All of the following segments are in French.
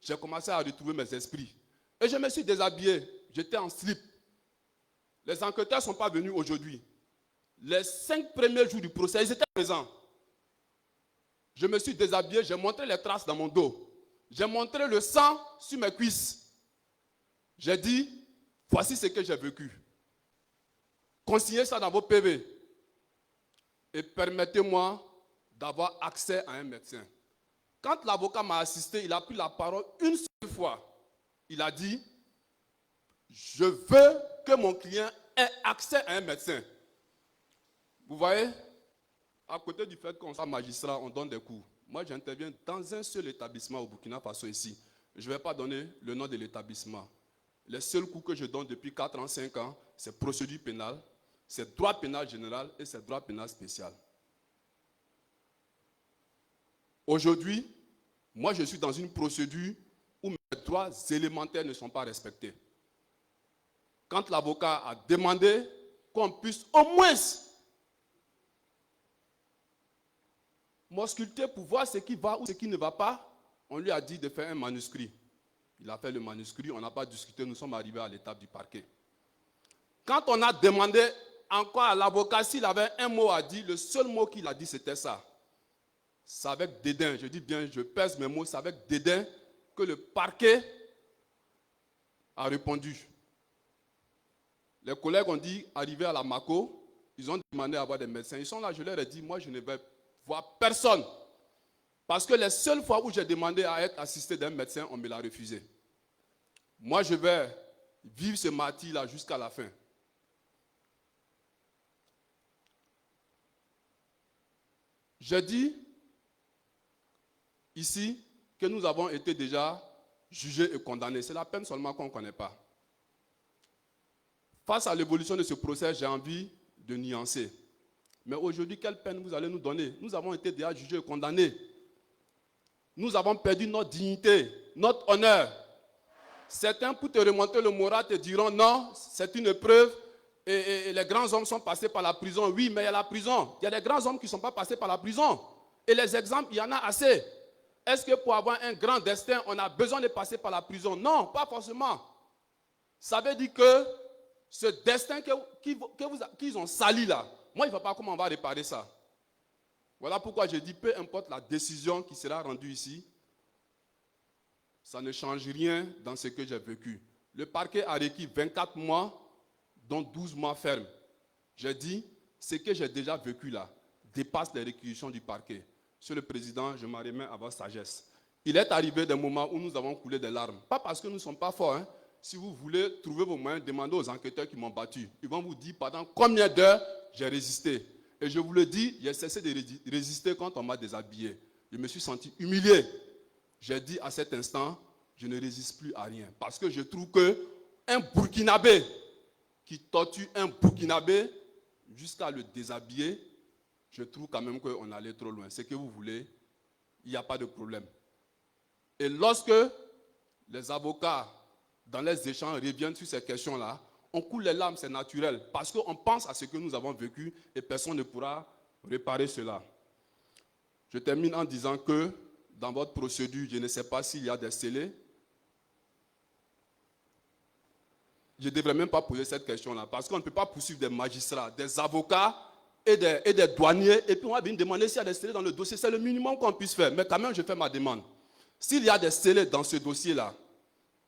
j'ai commencé à retrouver mes esprits. Et je me suis déshabillé. J'étais en slip. Les enquêteurs ne sont pas venus aujourd'hui. Les 5 premiers jours du procès, ils étaient présents. Je me suis déshabillé, j'ai montré les traces dans mon dos. J'ai montré le sang sur mes cuisses. J'ai dit, voici ce que j'ai vécu. Consignez ça dans vos PV. Et permettez-moi d'avoir accès à un médecin. Quand l'avocat m'a assisté, il a pris la parole une seule fois. Il a dit, je veux que mon client ait accès à un médecin. Vous voyez, à côté du fait qu'on soit magistrat, on donne des cours. Moi, j'interviens dans un seul établissement au Burkina Faso ici. Je ne vais pas donner le nom de l'établissement. Les seuls cours que je donne depuis 4 ans, 5 ans, c'est procédure pénale, c'est droit pénal général et c'est droit pénal spécial. Aujourd'hui, moi, je suis dans une procédure où mes droits élémentaires ne sont pas respectés. Quand l'avocat a demandé qu'on puisse au moins m'ausculter pour voir ce qui va ou ce qui ne va pas, on lui a dit de faire un manuscrit. Il a fait le manuscrit, on n'a pas discuté, nous sommes arrivés à l'étape du parquet. Quand on a demandé encore à l'avocat s'il avait un mot à dire, le seul mot qu'il a dit c'était ça. C'est avec dédain, je dis bien, je pèse mes mots, c'est avec dédain que le parquet a répondu. Les collègues ont dit, arrivés à la MACO, ils ont demandé à avoir des médecins. Ils sont là, je leur ai dit, moi je ne vais voir personne. Parce que les seules fois où j'ai demandé à être assisté d'un médecin, on me l'a refusé. Moi je vais vivre ce martyre-là jusqu'à la fin. Je dis ici que nous avons été déjà jugés et condamnés. C'est la peine seulement qu'on ne connaît pas. Face à l'évolution de ce procès, j'ai envie de nuancer. Mais aujourd'hui, quelle peine vous allez nous donner? Nous avons été déjà jugés et condamnés. Nous avons perdu notre dignité, notre honneur. Certains, pour te remonter le moral, te diront non, c'est une épreuve et les grands hommes sont passés par la prison. Oui, mais il y a la prison. Il y a des grands hommes qui ne sont pas passés par la prison. Et les exemples, il y en a assez. Est-ce que pour avoir un grand destin, on a besoin de passer par la prison? Non, pas forcément. Ça veut dire que ce destin qu'ils ont sali là, moi, je ne vois pas comment on va réparer ça. Voilà pourquoi je dis, peu importe la décision qui sera rendue ici, ça ne change rien dans ce que j'ai vécu. Le parquet a requis 24 mois, dont 12 mois fermes. J'ai dit, ce que j'ai déjà vécu là dépasse les réquisitions du parquet. Monsieur le Président, je m'en remets à votre sagesse. Il est arrivé des moments où nous avons coulé des larmes. Pas parce que nous ne sommes pas forts. Si vous voulez trouver vos moyens, demandez aux enquêteurs qui m'ont battu. Ils vont vous dire pendant combien d'heures j'ai résisté. Et je vous le dis, j'ai cessé de résister quand on m'a déshabillé. Je me suis senti humilié. J'ai dit à cet instant, je ne résiste plus à rien. Parce que je trouve qu'un Burkinabé qui torture un Burkinabé jusqu'à le déshabiller, je trouve quand même qu'on allait trop loin. Ce que vous voulez, il n'y a pas de problème. Et lorsque les avocats, dans les échanges, reviennent sur ces questions-là, on coule les larmes, c'est naturel, parce qu'on pense à ce que nous avons vécu et personne ne pourra réparer cela. Je termine en disant que dans votre procédure, je ne sais pas s'il y a des scellés. Je ne devrais même pas poser cette question-là, parce qu'on ne peut pas poursuivre des magistrats, des avocats et des douaniers, et puis on va venir demander s'il y a des scellés dans le dossier. C'est le minimum qu'on puisse faire, mais quand même, je fais ma demande. S'il y a des scellés dans ce dossier-là,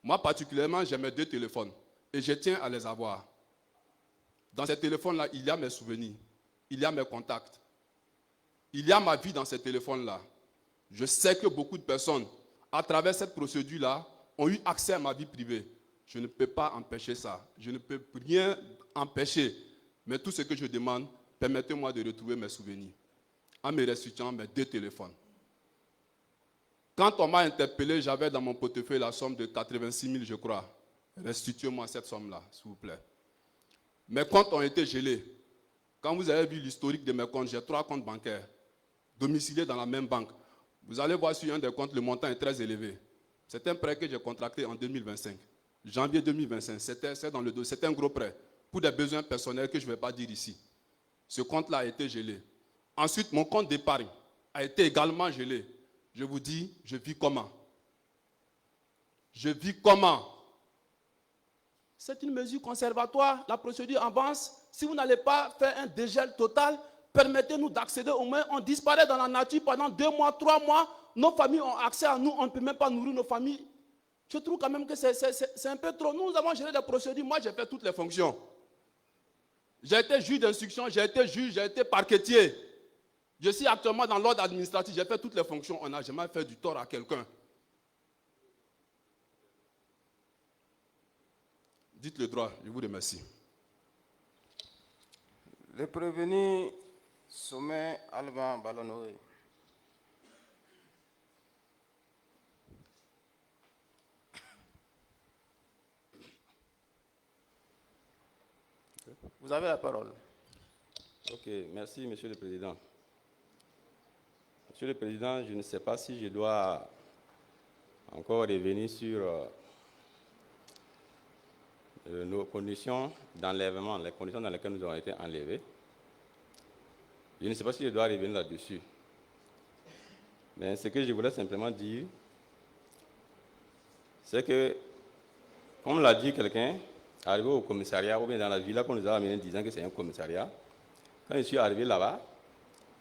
moi particulièrement, j'ai mes 2 téléphones, et je tiens à les avoir. Dans ces téléphones-là, il y a mes souvenirs, il y a mes contacts, il y a ma vie dans ces téléphones-là. Je sais que beaucoup de personnes, à travers cette procédure-là, ont eu accès à ma vie privée. Je ne peux pas empêcher ça. Je ne peux rien empêcher. Mais tout ce que je demande, permettez-moi de retrouver mes souvenirs en me restituant mes 2 téléphones. Quand on m'a interpellé, j'avais dans mon portefeuille la somme de 86 000, je crois. Restituez-moi cette somme-là, s'il vous plaît. Mes comptes ont été gelés. Quand vous avez vu l'historique de mes comptes, j'ai 3 comptes bancaires, domiciliés dans la même banque. Vous allez voir sur un des comptes, le montant est très élevé. C'est un prêt que j'ai contracté en 2025. Janvier 2025, c'était un gros prêt pour des besoins personnels que je ne vais pas dire ici. Ce compte-là a été gelé. Ensuite, mon compte d'épargne a été également gelé. Je vous dis, je vis comment? Je vis comment? C'est une mesure conservatoire. La procédure avance. Si vous n'allez pas faire un dégel total, permettez-nous d'accéder au moins. On disparaît dans la nature pendant 2 mois, 3 mois. Nos familles ont accès à nous. On ne peut même pas nourrir nos familles. Je trouve quand même que c'est un peu trop. Nous avons géré des procédures. Moi, j'ai fait toutes les fonctions. J'ai été juge d'instruction, j'ai été juge, j'ai été parquetier. Je suis actuellement dans l'ordre administratif. J'ai fait toutes les fonctions. On n'a jamais fait du tort à quelqu'un. Dites le droit, je vous remercie. Le prévenu Sommet Alban Balonoé. Vous avez la parole. Ok, merci Monsieur le Président. Monsieur le Président, je ne sais pas si je dois encore revenir sur nos conditions d'enlèvement, les conditions dans lesquelles nous avons été enlevés. Je ne sais pas si je dois revenir là-dessus. Mais ce que je voulais simplement dire, c'est que, comme l'a dit quelqu'un, arrivé au commissariat, ou bien dans la villa qu'on nous a amené disant que c'est un commissariat, quand je suis arrivé là-bas,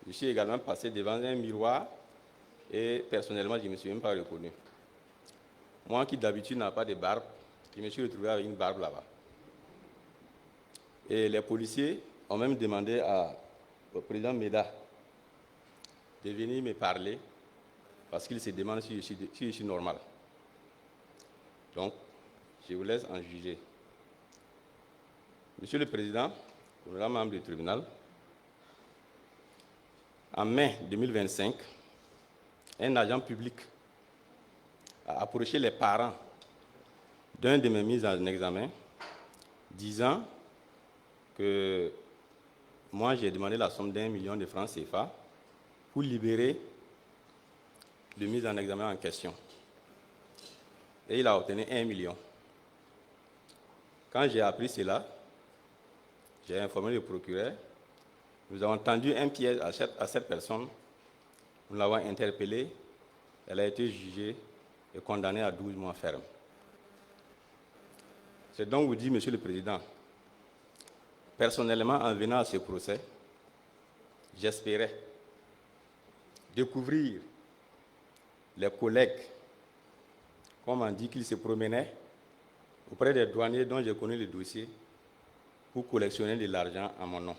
je suis également passé devant un miroir et personnellement, je ne me suis même pas reconnu. Moi qui d'habitude n'a pas de barbe, je me suis retrouvé avec une barbe là-bas. Et les policiers ont même demandé au président Meda de venir me parler parce qu'il se demande si je suis normal. Donc, je vous laisse en juger. Monsieur le Président, honorable membre du tribunal, en mai 2025, un agent public a approché les parents d'un de mes mises en examen, disant que moi j'ai demandé la somme d'1 million de francs CFA pour libérer le mise en examen en question. Et il a obtenu 1 million. Quand j'ai appris cela, j'ai informé le procureur. Nous avons tendu un piège à cette personne. Nous l'avons interpellée. Elle a été jugée et condamnée à 12 mois ferme. C'est donc vous dire, Monsieur le Président, personnellement, en venant à ce procès, j'espérais découvrir les collègues, comme on dit qu'ils se promenaient auprès des douaniers dont j'ai connu le dossier pour collectionner de l'argent à mon nom.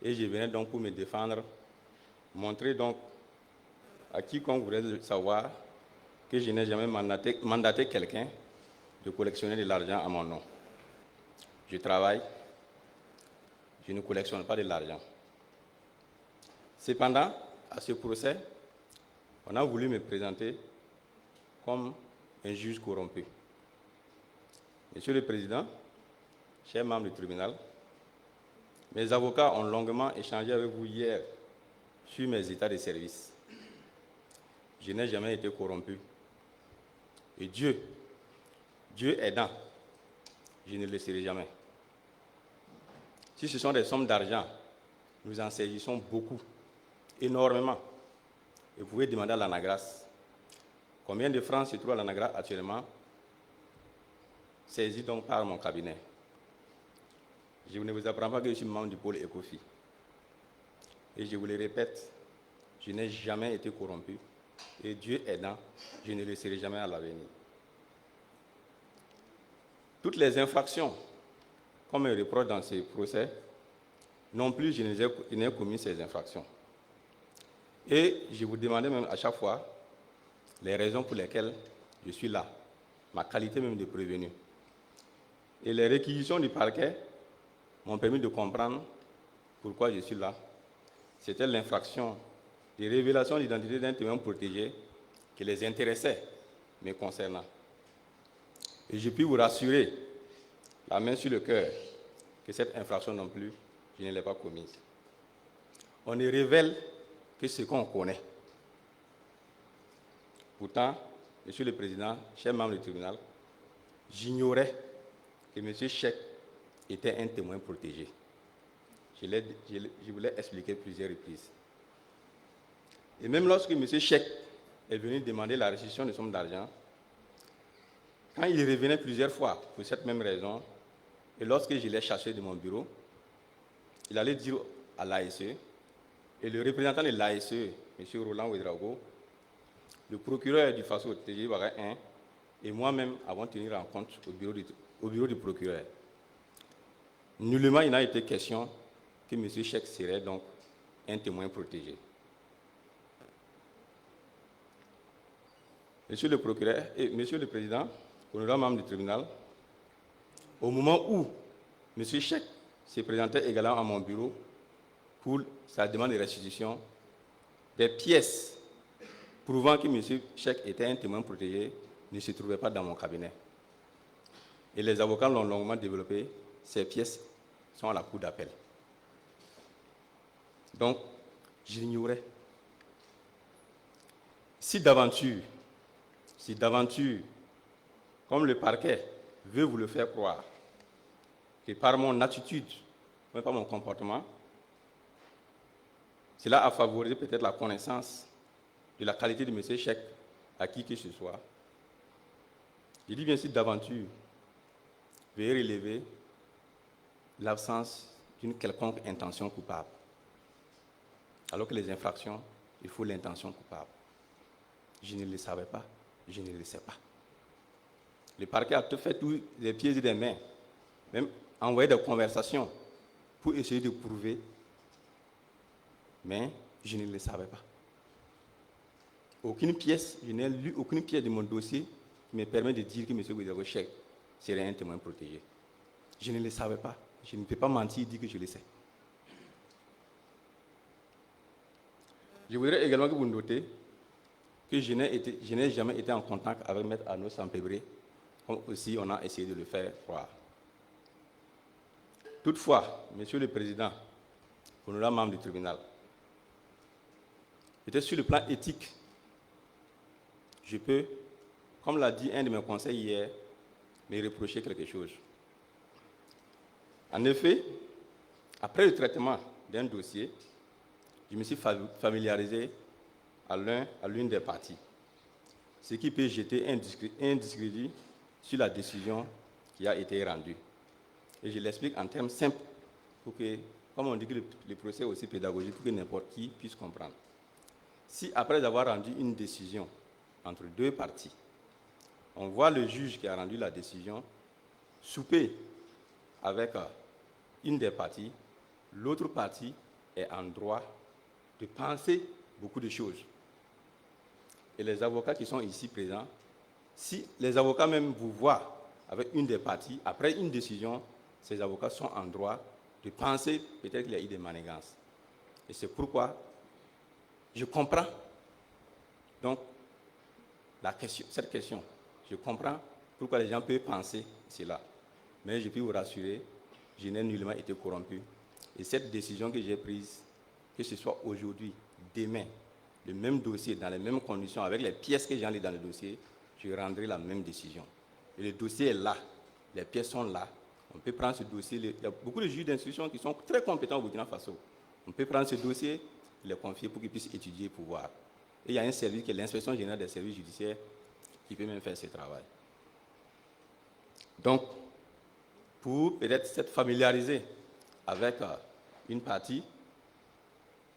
Et je venais donc pour me défendre, montrer donc à quiconque voudrait savoir que je n'ai jamais mandaté quelqu'un de collectionner de l'argent à mon nom. Je travaille, je ne collectionne pas de l'argent. Cependant, à ce procès, on a voulu me présenter comme un juge corrompu. Monsieur le Président, chers membres du tribunal, mes avocats ont longuement échangé avec vous hier sur mes états de service. Je n'ai jamais été corrompu. Et Dieu aidant, je ne le serai jamais. Si ce sont des sommes d'argent, nous en saisissons beaucoup, énormément. Et vous pouvez demander à l'ANAGRAS combien de francs se trouve à l'ANAGRAS actuellement, saisis donc par mon cabinet. Je ne vous apprends pas que je suis membre du pôle ECOFI. Et je vous le répète, je n'ai jamais été corrompu. Et Dieu aidant, je ne le serai jamais à l'avenir. Toutes les infractions qu'on me reproche dans ces procès, non plus je n'ai commis ces infractions. Et je vous demandais même à chaque fois les raisons pour lesquelles je suis là, ma qualité même de prévenu. Et les réquisitions du parquet m'ont permis de comprendre pourquoi je suis là. C'était l'infraction de révélation d'identité d'un témoin protégé qui les intéressait, me concernant. Et je puis vous rassurer, la main sur le cœur, que cette infraction non plus, je ne l'ai pas commise. On ne révèle que ce qu'on connaît. Pourtant, Monsieur le Président, cher membre du tribunal, j'ignorais que M. Cheikh était un témoin protégé. Je vous l'ai expliqué plusieurs reprises. Et même lorsque M. Cheikh est venu demander la restitution de sommes d'argent, Quand il revenait plusieurs fois pour cette même raison, et lorsque je l'ai chassé de mon bureau, il allait dire à l'ASE, et le représentant de l'ASE, M. Roland Ouedraogo, le procureur du FASO, TG Baga 1, et moi-même avons tenu rencontre au bureau du procureur. Nullement il n'a été question que M. Cheikh serait donc un témoin protégé. Monsieur le procureur et Monsieur le Président, honorable membre du tribunal, au moment où M. Cheikh s'est présenté également à mon bureau pour sa demande de restitution, des pièces prouvant que M. Cheikh était un témoin protégé ne se trouvaient pas dans mon cabinet. Et les avocats l'ont longuement développé. Ces pièces sont à la cour d'appel. Donc, j'ignorais. Si d'aventure, comme le parquet veut vous le faire croire, que par mon attitude, mais par mon comportement, cela a favorisé peut-être la connaissance de la qualité de M. Cheikh à qui que ce soit. Je dis bien si d'aventure, veuillez relever l'absence d'une quelconque intention coupable. Alors que les infractions, il faut l'intention coupable. Je ne le savais pas, je ne le sais pas. Le parquet a tout fait tous les pieds et les mains, même envoyé des conversations pour essayer de prouver, mais je ne le savais pas. Aucune pièce, je n'ai lu aucune pièce de mon dossier qui me permet de dire que M. Ouedraogo Cheikh serait un témoin protégé. Je ne le savais pas. Je ne peux pas mentir et dire que je le sais. Je voudrais également que vous notez que je n'ai jamais été en contact avec M. Arnaud Sampébré, comme aussi on a essayé de le faire croire. Toutefois, Monsieur le Président, honorable membre du tribunal, peut-être sur le plan éthique, je peux, comme l'a dit un de mes conseils hier, me reprocher quelque chose. En effet, après le traitement d'un dossier, je me suis familiarisé à l'une des parties, ce qui peut jeter un discrédit sur la décision qui a été rendue. Et je l'explique en termes simples, pour que, comme on dit que le procès est aussi pédagogique, pour que n'importe qui puisse comprendre. Si après avoir rendu une décision entre deux parties, on voit le juge qui a rendu la décision souper avec une des parties, l'autre partie est en droit de penser beaucoup de choses. Et les avocats qui sont ici présents, si les avocats même vous voient avec une des parties, après une décision, ces avocats sont en droit de penser peut-être qu'il y a eu des manigances. Et c'est pourquoi je comprends donc cette question. Je comprends pourquoi les gens peuvent penser cela. Mais je peux vous rassurer, je n'ai nullement été corrompu. Et cette décision que j'ai prise, que ce soit aujourd'hui, demain, le même dossier, dans les mêmes conditions, avec les pièces que j'ai enlevées dans le dossier, je rendrai la même décision. Et le dossier est là, les pièces sont là. On peut prendre ce dossier, il y a beaucoup de juges d'instruction qui sont très compétents au Burkina Faso. On peut prendre ce dossier, les confier pour qu'ils puissent étudier et pouvoir. Et il y a un service qui est l'inspection générale des services judiciaires qui peut même faire ce travail. Donc, pour peut-être s'être familiarisé avec une partie,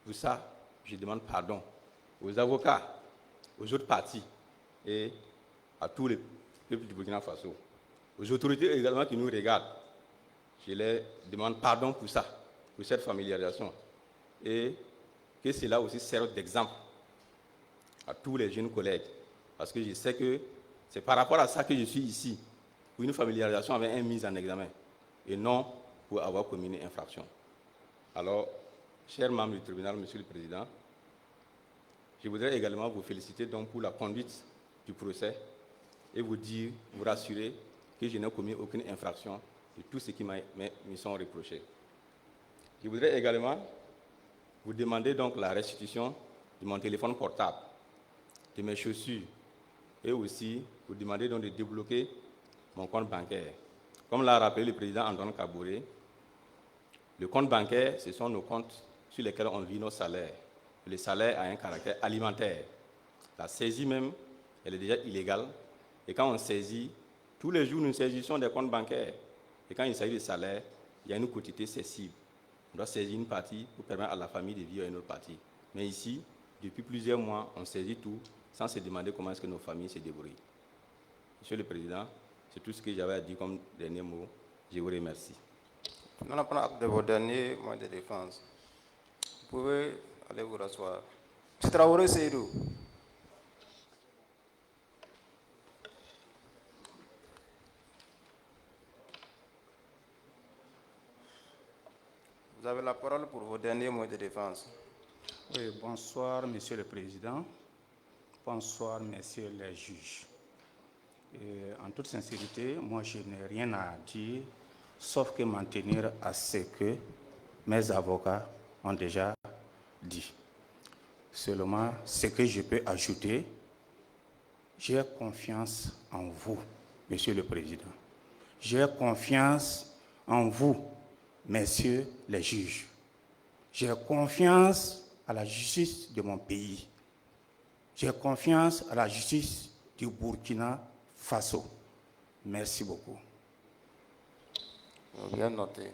pour ça, je demande pardon aux avocats, aux autres parties et à tous les peuples du Burkina Faso. Aux autorités également qui nous regardent, je les demande pardon pour ça, pour cette familiarisation. Et que cela aussi serve d'exemple à tous les jeunes collègues. Parce que je sais que c'est par rapport à ça que je suis ici, pour une familiarisation avec une mise en examen, et non pour avoir commis une infraction. Alors, chers membres du tribunal, Monsieur le Président, je voudrais également vous féliciter donc pour la conduite du procès et vous dire, vous rassurer que je n'ai commis aucune infraction de tout ce qui me sont reprochés. Je voudrais également vous demander donc la restitution de mon téléphone portable, de mes chaussures, et aussi vous demander donc de débloquer mon compte bancaire. Comme l'a rappelé le président Antoine Kabouré, le compte bancaire, ce sont nos comptes sur lesquels on vit nos salaires. Le salaire a un caractère alimentaire. La saisie même, elle est déjà illégale. Et quand on saisit, Tous les jours, nous saisissons des comptes bancaires. Et quand il s'agit de salaire, il y a une quotité cessible. On doit saisir une partie pour permettre à la famille de vivre une autre partie. Mais ici, depuis plusieurs mois, on saisit tout sans se demander comment est-ce que nos familles se débrouillent. Monsieur le Président, c'est tout ce que j'avais à dire comme dernier mot. Je vous remercie. Nous allons acte de vos derniers mots de défense. Vous pouvez aller vous rasseoir. M. Traoré Seydou. Vous avez la parole pour vos derniers mots de défense. Oui, bonsoir, Monsieur le Président. Bonsoir, Messieurs les juges. Et en toute sincérité, moi, je n'ai rien à dire, sauf que m'en tenir à ce que mes avocats ont déjà dit. Seulement, ce que je peux ajouter, j'ai confiance en vous, Monsieur le Président. J'ai confiance en vous, Messieurs les juges. J'ai confiance à la justice de mon pays. J'ai confiance à la justice du Burkina Faso. Merci beaucoup. Bien noté.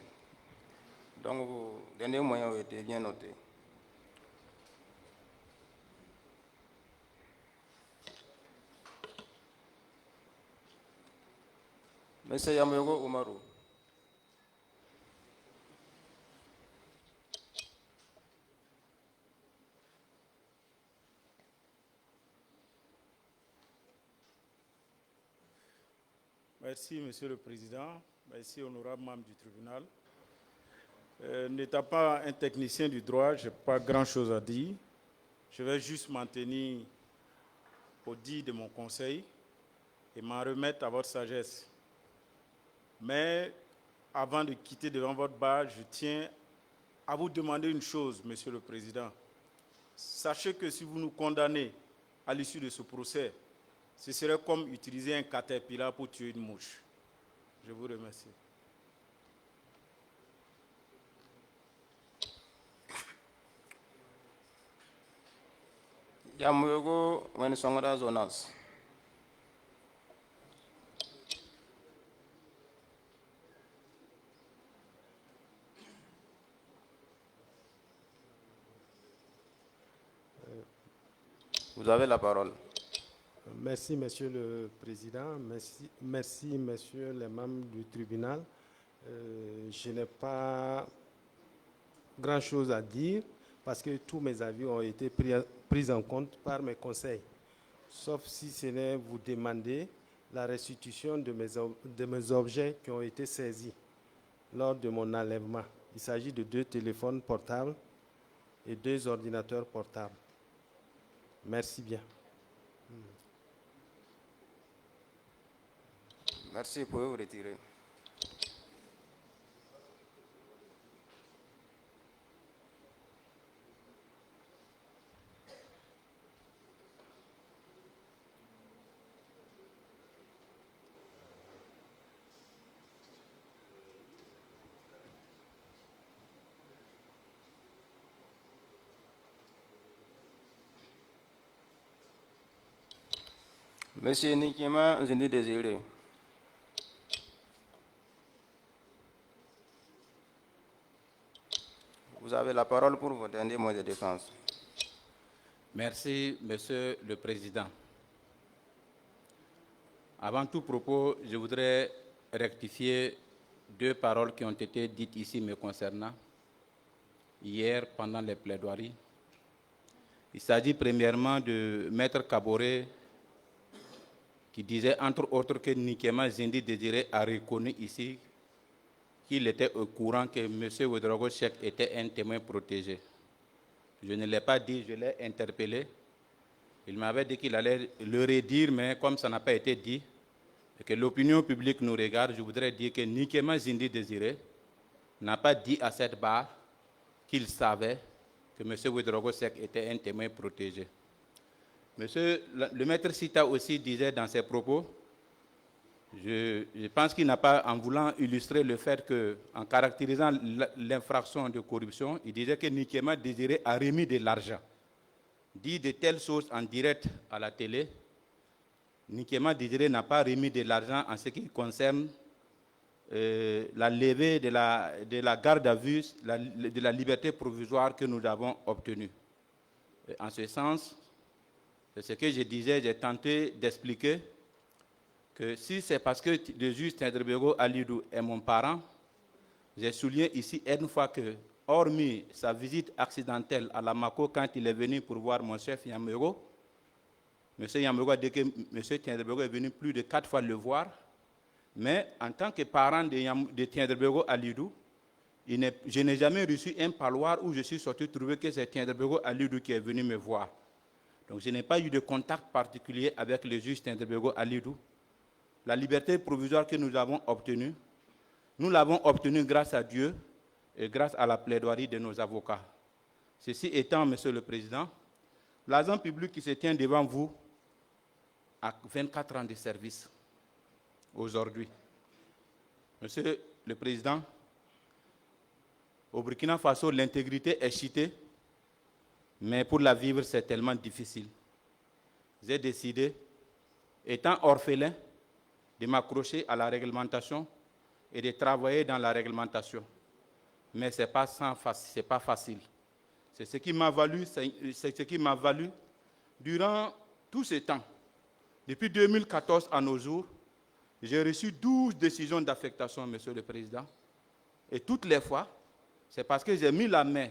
Donc, vos derniers moyens ont été bien notés. Monsieur Yamogo Oumarou. Merci, Monsieur le Président. Merci, honorable membre du tribunal. N'étant pas un technicien du droit, je n'ai pas grand-chose à dire. Je vais juste m'en tenir au dit de mon conseil et m'en remettre à votre sagesse. Mais avant de quitter devant votre bar, je tiens à vous demander une chose, Monsieur le Président. Sachez que si vous nous condamnez à l'issue de ce procès, ce serait comme utiliser un caterpillar pour tuer une mouche. Je vous remercie. Yamogo Wenisongora Zonas. Vous avez la parole. Merci, Monsieur le Président. Merci, Messieurs les membres du tribunal. Je n'ai pas grand-chose à dire parce que tous mes avis ont été pris en compte par mes conseils, sauf si ce n'est vous demander la restitution de mes objets qui ont été saisis lors de mon enlèvement. Il s'agit de 2 téléphones portables et 2 ordinateurs portables. Merci bien. Merci, vous pouvez vous retirer. Monsieur Nikema Zindi Désiré. Vous avez la parole pour vos derniers mots de défense. Merci, Monsieur le Président. Avant tout propos, je voudrais rectifier 2 paroles qui ont été dites ici me concernant hier pendant les plaidoiries. Il s'agit premièrement de Maître Kaboré qui disait entre autres que Nikema Zindi Désiré a reconnu ici qu'il était au courant que M. Ouédraogo Seck était un témoin protégé. Je ne l'ai pas dit, je l'ai interpellé. Il m'avait dit qu'il allait le redire, mais comme ça n'a pas été dit, et que l'opinion publique nous regarde, je voudrais dire que Nikema Zindi Désiré n'a pas dit à cette barre qu'il savait que M. Ouédraogo Seck était un témoin protégé. Le maître Sita aussi disait dans ses propos, je pense qu'il n'a pas, en voulant illustrer le fait qu'en caractérisant l'infraction de corruption, il disait que Nikema Désiré a remis de l'argent. Dit de telles choses en direct à la télé, Nikema Didire n'a pas remis de l'argent en ce qui concerne la levée de la garde à vue, de la liberté provisoire que nous avons obtenue. En ce sens, c'est ce que je disais, j'ai tenté d'expliquer que si c'est parce que le juge Tendrebego Alidou est mon parent, j'ai souligné ici une fois que, hormis sa visite accidentelle à la Mako quand il est venu pour voir mon chef Yamego, M. Yamego a dit que M. Tendrebego est venu plus de 4 fois le voir, mais en tant que parent de Tendrebego Alidou, je n'ai jamais reçu un parloir où je suis sorti trouver que c'est Tendrebego Alidou qui est venu me voir. Donc je n'ai pas eu de contact particulier avec le juge Tendrebego Alidou. La liberté provisoire que nous avons obtenue, nous l'avons obtenue grâce à Dieu et grâce à la plaidoirie de nos avocats. Ceci étant, Monsieur le Président, l'agent public qui se tient devant vous a 24 ans de service aujourd'hui. Monsieur le Président, au Burkina Faso, l'intégrité est citée, mais pour la vivre, c'est tellement difficile. J'ai décidé, étant orphelin, de m'accrocher à la réglementation et de travailler dans la réglementation. Mais ce n'est pas facile. C'est ce qui m'a valu, durant tout ce temps, depuis 2014 à nos jours, j'ai reçu 12 décisions d'affectation, Monsieur le Président. Et toutes les fois, c'est parce que j'ai mis la main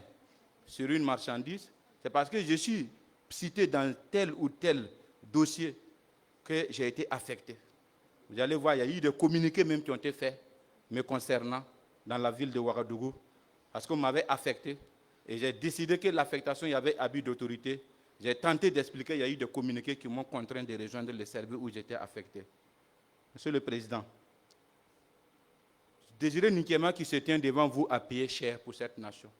sur une marchandise, c'est parce que je suis cité dans tel ou tel dossier que j'ai été affecté. Vous allez voir, il y a eu des communiqués même qui ont été faits me concernant dans la ville de Ouagadougou, parce qu'on m'avait affecté et j'ai décidé que l'affectation, il y avait abus d'autorité. J'ai tenté d'expliquer, il y a eu des communiqués qui m'ont contraint de rejoindre le service où j'étais affecté. Monsieur le Président, Désiré Nikema qui se tient devant vous a payé cher pour cette nation.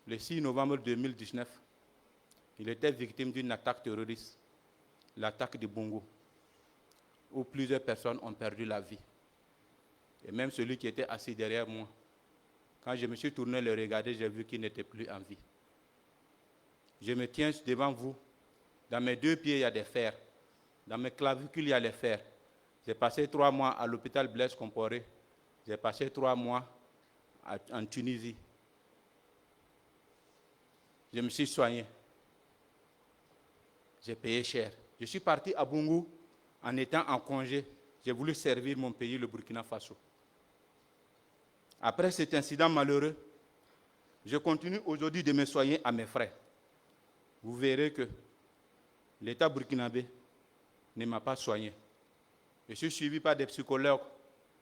Le 6 novembre 2019, il était victime d'une attaque terroriste, l'attaque de Bongo, où plusieurs personnes ont perdu la vie. Et même celui qui était assis derrière moi, quand je me suis tourné le regarder, j'ai vu qu'il n'était plus en vie. Je me tiens devant vous. Dans mes 2 pieds, il y a des fers. Dans mes clavicules, il y a les fers. J'ai passé 3 mois à l'hôpital Blaise Compaoré. J'ai passé 3 mois en Tunisie. Je me suis soigné. J'ai payé cher. Je suis parti à Bungu en étant en congé. J'ai voulu servir mon pays, le Burkina Faso. Après cet incident malheureux, je continue aujourd'hui de me soigner à mes frais. Vous verrez que l'État burkinabé ne m'a pas soigné. Je suis suivi par des psychologues,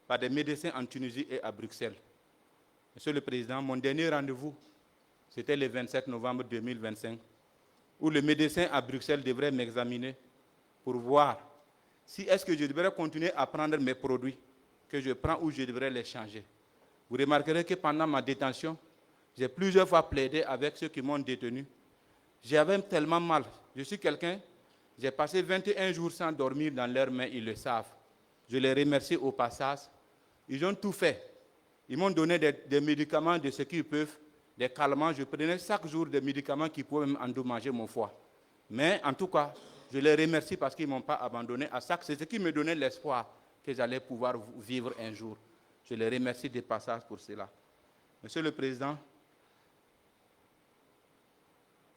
par des médecins en Tunisie et à Bruxelles. Monsieur le Président, mon dernier rendez-vous, c'était le 27 novembre 2025, où le médecin à Bruxelles devrait m'examiner pour voir si est-ce que je devrais continuer à prendre mes produits que je prends ou je devrais les changer. Vous remarquerez que pendant ma détention, j'ai plusieurs fois plaidé avec ceux qui m'ont détenu. J'avais tellement mal. Je suis quelqu'un, j'ai passé 21 jours sans dormir dans leurs mains, ils le savent. Je les remercie au passage. Ils ont tout fait. Ils m'ont donné des médicaments de ce qu'ils peuvent, des calmants. Je prenais chaque jour des médicaments qui pouvaient endommager mon foie. Mais en tout cas, je les remercie parce qu'ils ne m'ont pas abandonné à ça. C'est ce qui me donnait l'espoir que j'allais pouvoir vivre un jour. Je les remercie de passage pour cela. Monsieur le Président,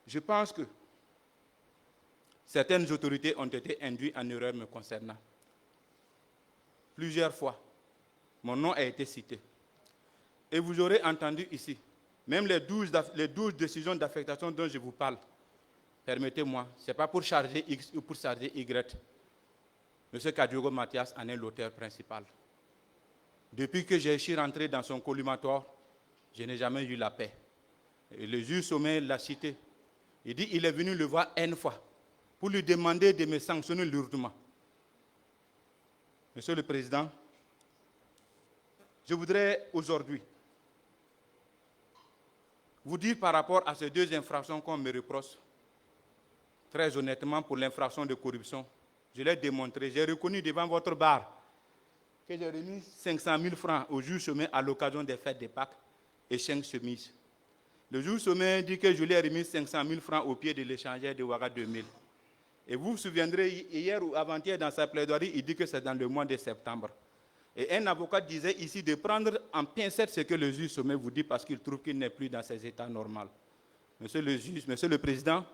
je pense que certaines autorités ont été induites en erreur me concernant. Plusieurs fois, mon nom a été cité. Et vous aurez entendu ici, même les 12 décisions d'affectation dont je vous parle, permettez-moi, ce n'est pas pour charger X ou pour charger Y. M. Kadiougo Mathias en est l'auteur principal. Depuis que je suis rentré dans son collimatoire, je n'ai jamais eu la paix. Et le juge Sommet l'a cité. Il dit qu'il est venu le voir une fois pour lui demander de me sanctionner lourdement. Monsieur le Président, je voudrais aujourd'hui vous dire par rapport à ces 2 infractions qu'on me reproche, très honnêtement, pour l'infraction de corruption, je l'ai démontré, j'ai reconnu devant votre bar que j'ai remis 500 000 francs au juge Sommet à l'occasion des fêtes de Pâques et 5 chemises. Le juge Sommet dit que je lui ai remis 500 000 francs au pied de l'échangeur de Ouaga 2000. Et vous vous souviendrez, hier ou avant-hier, dans sa plaidoirie, il dit que c'est dans le mois de septembre. Et un avocat disait ici de prendre en pincette ce que le juge Sommet vous dit parce qu'il trouve qu'il n'est plus dans ses états normaux. Monsieur le juge, monsieur le président,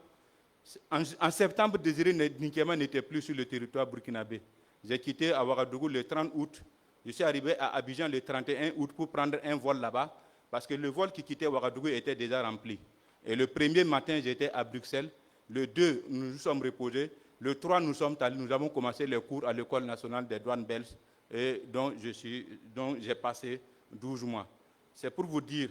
en septembre, Désiré Nikema n'était plus sur le territoire burkinabé. J'ai quitté à Ouagadougou le 30 août. Je suis arrivé à Abidjan le 31 août pour prendre un vol là-bas parce que le vol qui quittait Ouagadougou était déjà rempli. Et le premier matin, j'étais à Bruxelles. Le 2, nous nous sommes reposés. Le 3, nous avons commencé les cours à l'École nationale des douanes belges et dont j'ai passé 12 mois. C'est pour vous dire,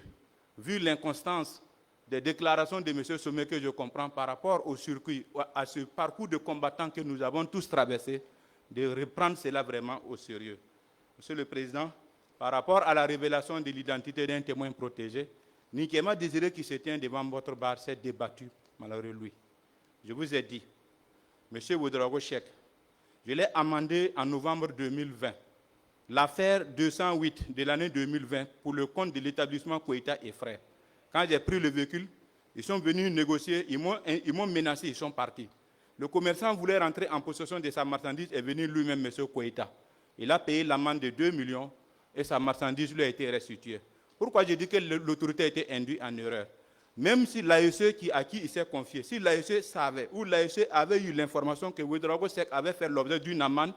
vu l'inconstance des déclarations de M. Sommet que je comprends par rapport au circuit, à ce parcours de combattants que nous avons tous traversé, de reprendre cela vraiment au sérieux. Monsieur le Président, par rapport à la révélation de l'identité d'un témoin protégé, Nikema Désiré qui se tient devant votre bar s'est débattu, malheureux lui. Je vous ai dit, M. Ouedraogo Seck, je l'ai amendé en novembre 2020. L'affaire 208 de l'année 2020 pour le compte de l'établissement Koïta et Frères. Quand j'ai pris le véhicule, ils sont venus négocier, ils m'ont menacé, ils sont partis. Le commerçant voulait rentrer en possession de sa marchandise et venir lui-même, M. Koïta. Il a payé l'amende de 2 millions et sa marchandise lui a été restituée. Pourquoi je dis que l'autorité a été induite en erreur? Même si l'AEC à qui il s'est confié, si l'AEC savait ou l'AEC avait eu l'information que Ouedraogo Seck avait fait l'objet d'une amende,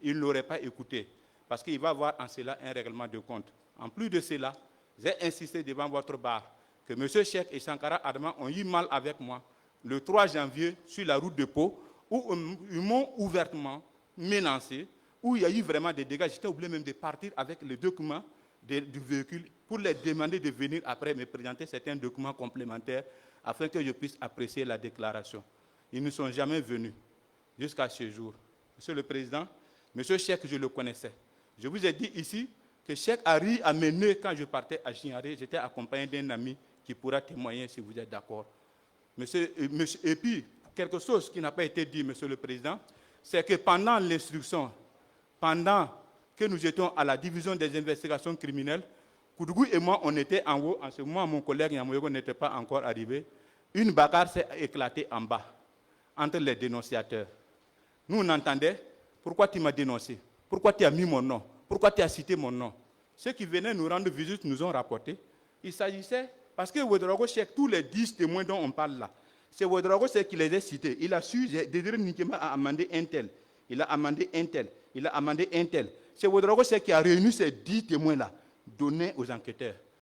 il ne l'aurait pas écouté. Parce qu'il va avoir en cela un règlement de compte. En plus de cela, j'ai insisté devant votre bar que M. Seck et Sankara Adama ont eu mal avec moi le 3 janvier sur la route de Pau, où ils m'ont ouvertement menacé, où il y a eu vraiment des dégâts. J'étais obligé même de partir avec les documents du véhicule pour les demander de venir après me présenter certains documents complémentaires afin que je puisse apprécier la déclaration. Ils ne sont jamais venus jusqu'à ce jour. Monsieur le Président, M. Seck, je le connaissais. Je vous ai dit ici que Seck a ri à mes nez quand je partais à Chignaré. J'étais accompagné d'un ami qui pourra témoigner si vous êtes d'accord. Et puis, quelque chose qui n'a pas été dit, Monsieur le Président, c'est que pendant l'instruction, pendant que nous étions à la division des investigations criminelles, Koudougou et moi, on était en haut. En ce moment, mon collègue Yamoyogo n'était pas encore arrivé. Une bagarre s'est éclatée en bas, entre les dénonciateurs. Nous, on entendait, pourquoi tu m'as dénoncé? Pourquoi tu as mis mon nom? Pourquoi tu as cité mon nom? Ceux qui venaient nous rendre visite nous ont rapporté. Il s'agissait, parce que Ouedraogo Seck, tous les 10 témoins dont on parle là, c'est Ouedraogo Seck qui les a cités. Il a su, Désiré Nikema a amendé un tel, il a amendé un tel, il a amendé un tel. C'est Ouedraogo Seck qui a réuni ces 10 témoins-là, donnés aux enquêteurs.